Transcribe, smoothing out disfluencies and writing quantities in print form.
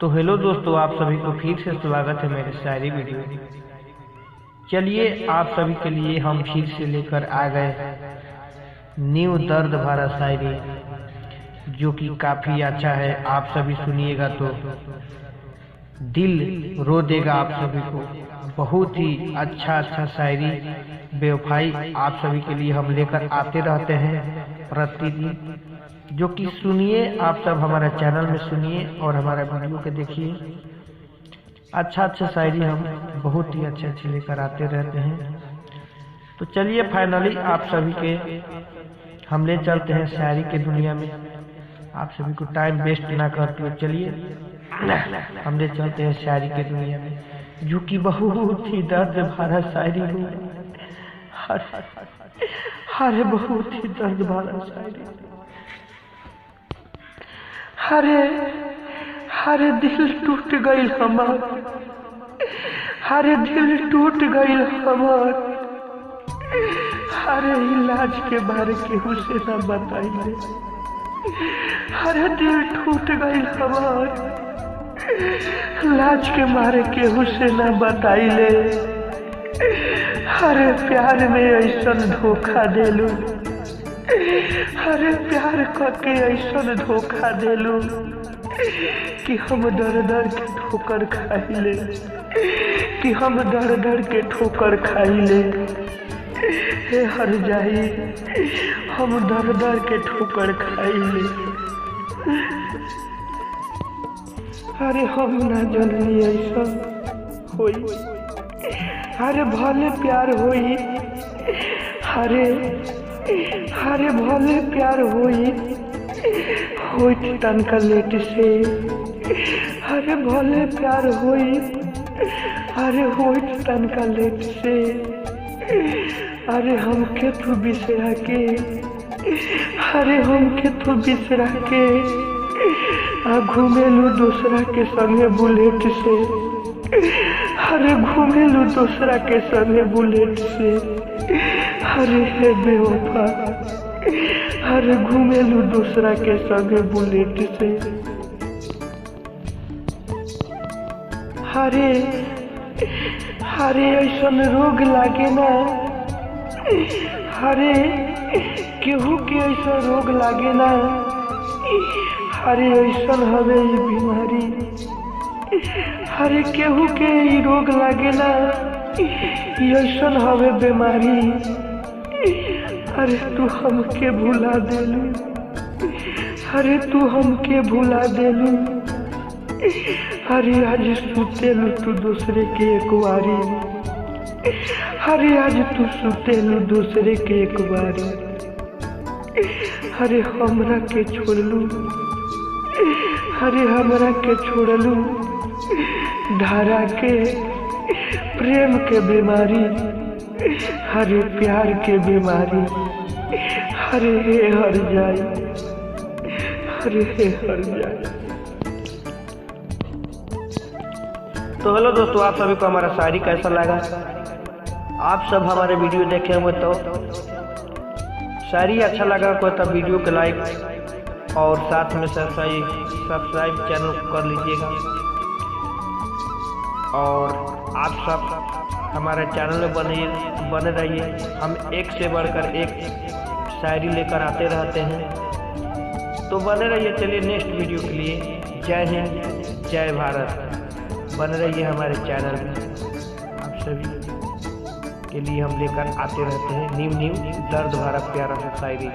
तो हेलो दोस्तों, आप सभी को फिर से स्वागत है मेरे शायरी वीडियो में। चलिए आप सभी के लिए हम फिर से लेकर आ गए न्यू दर्द भरा शायरी, जो कि काफी अच्छा है। आप सभी सुनिएगा तो दिल रो देगा आप सभी को। बहुत ही अच्छा शायरी बेवफाई आप सभी के लिए हम लेकर आते रहते हैं प्रतिदिन, जो कि सुनिए आप सब, हमारा चैनल में सुनिए और हमारा वीडियो के देखिए। अच्छा शायरी हम बहुत ही अच्छे लेकर आते रहते हैं। तो चलिए फाइनली आप सभी के हम ले चलते हैं शायरी के दुनिया में। आप सभी को टाइम वेस्ट ना करते हुए चलिए हम ले चलते हैं शायरी के दुनिया में, जो कि बहुत ही दर्द भरा शायरी है। अरे बहुत ही दर्द भरा शायरी। हरे दिल टूट गईल हमार, हरे दिल टूट गईल हमार। हरे इलाज के बारे केहू से ना बताइले। हरे दिल टूट गईल हमार, लाज के मारे केहू से ना बताइले। हरे प्यार में ऐसन धोखा देलू, हरे प्यार करके ऐसन धोखा देलू कि हम दर के ठोकर खाइले, कि हम दर के ठोकर खाइले। हे हर जाई हम दर के ठोकर खाइले। अरे हम ना जननी ऐसा होई, अरे भले प्यार होई, हरे भले प्यार होई तनका लेट से। हरे भले प्यार होई, अरे होई तनका लेट से। अरे हमके तू बिसरा के, अरे हमके तू बिसरा के आ घूमेलू दूसरा के संगे बुलेट से। अरे घूमेलू दूसरा के संगे बुलेट से। अरे हे बेवफा, अरे घूमेलू दूसरा के संगे बुलेट से। हरे ऐसन रोग लागे ना, हरे केहू के ऐसा रोग लागे ना। हरे ऐसन हवे ई बीमारी, हरे केहू के ई रोग लागे ना। ऐसन हवे बीमारी। अरे तू हमके भुला देलू, अरे तू हमके भुला देलू। अरे आज सुतेलू तू दूसरे के एक बारी, अरे आज तू सुतेलू दूसरे के एक बारी। अरे हमरा के छोड़लू, अरे हमरा के छोड़लू धारा के प्रेम के बीमारी, हरे प्यार के बीमारी। हरे हर जाई, हरे हर जाई। तो हेलो दोस्तों, आप सभी को हमारा शायरी कैसा लगा? आप सब हमारे वीडियो देखे हुए तो शायरी अच्छा लगा कोई तो वीडियो को लाइक और साथ में सब्सक्राइब चैनल को कर लीजिएगा। और आप सब हमारे चैनल में बने रहिए। हम एक से बढ़कर एक शायरी लेकर आते रहते हैं, तो बने रहिए। चलिए नेक्स्ट वीडियो के लिए जय हिंद जय भारत। बने रहिए हमारे चैनल में। आप सभी के लिए हम लेकर आते रहते हैं न्यू दर्द भरा प्यारा सा शायरी।